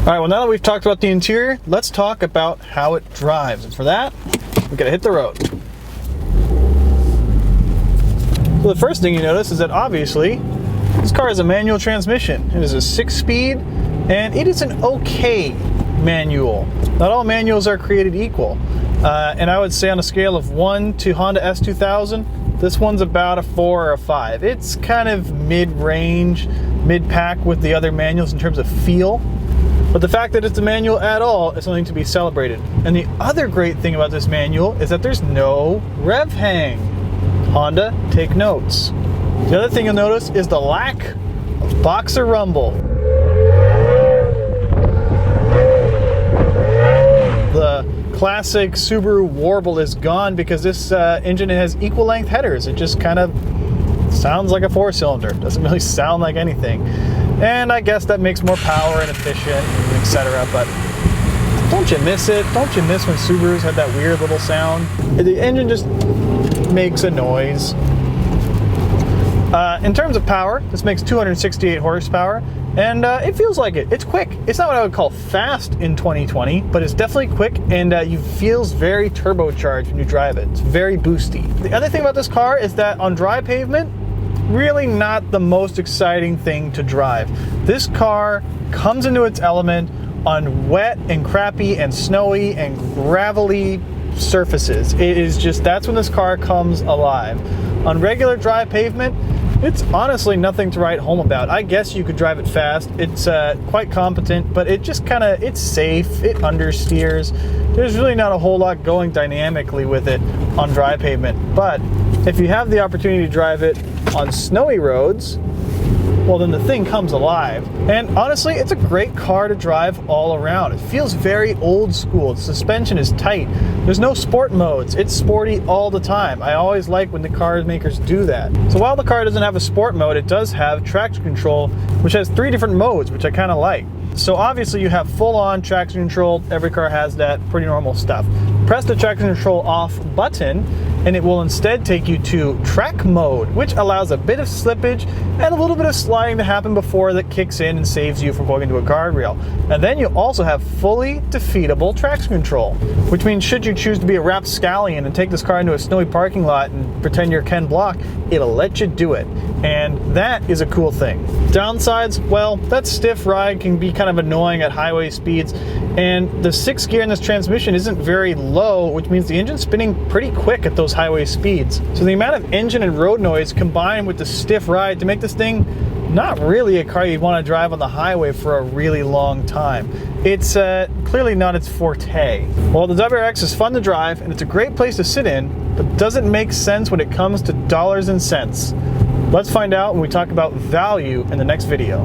All right, well, now that we've talked about the interior, let's talk about how it drives. And for that, we gotta hit the road. So the first thing you notice is that obviously this car has a manual transmission. It is a 6-speed, and it is an okay manual. Not all manuals are created equal. And I would say on a scale of 1 to Honda S2000, this one's about a 4 or a 5. It's kind of mid-range, mid-pack with the other manuals in terms of feel. But the fact that it's a manual at all is something to be celebrated. And the other great thing about this manual is that there's no rev hang. Honda, take notes. The other thing you'll notice is the lack of boxer rumble. The classic Subaru warble is gone because this engine has equal length headers. It just kind of sounds like a 4-cylinder. Doesn't really sound like anything. And I guess that makes more power and efficient, etc. But don't you miss it? Don't you miss when Subarus had that weird little sound? The engine just makes a noise. In terms of power, this makes 268 horsepower, and it feels like it. It's quick. It's not what I would call fast in 2020, but it's definitely quick, and it feels very turbocharged when you drive it. It's very boosty. The other thing about this car is that on dry pavement, really not the most exciting thing to drive. This car comes into its element on wet and crappy and snowy and gravelly surfaces. It is just, that's when this car comes alive. On regular dry pavement, it's honestly nothing to write home about. I guess you could drive it fast. It's quite competent, but it just kind of, it's safe, it understeers. There's really not a whole lot going dynamically with it on dry pavement. But if you have the opportunity to drive it on snowy roads, well, then the thing comes alive. And honestly, it's a great car to drive all around. It feels very old school. The suspension is tight. There's no sport modes. It's sporty all the time. I always like when the car makers do that. So while the car doesn't have a sport mode, it does have traction control, which has 3 different modes, which I kind of like. So obviously you have full-on traction control. Every car has that, pretty normal stuff. Press the traction control off button and it will instead take you to track mode, which allows a bit of slippage and a little bit of sliding to happen before that kicks in and saves you from going into a guardrail. And then you also have fully defeatable traction control, which means should you choose to be a rapscallion and take this car into a snowy parking lot and pretend you're Ken Block, it'll let you do it. And that is a cool thing. Downsides, well, that stiff ride can be kind of annoying at highway speeds, and the 6th gear in this transmission isn't very low, which means the engine's spinning pretty quick at those highway speeds. So the amount of engine and road noise combined with the stiff ride to make this thing not really a car you'd want to drive on the highway for a really long time. It's clearly not its forte. Well, the WRX is fun to drive and it's a great place to sit in, but doesn't make sense when it comes to dollars and cents. Let's find out when we talk about value in the next video.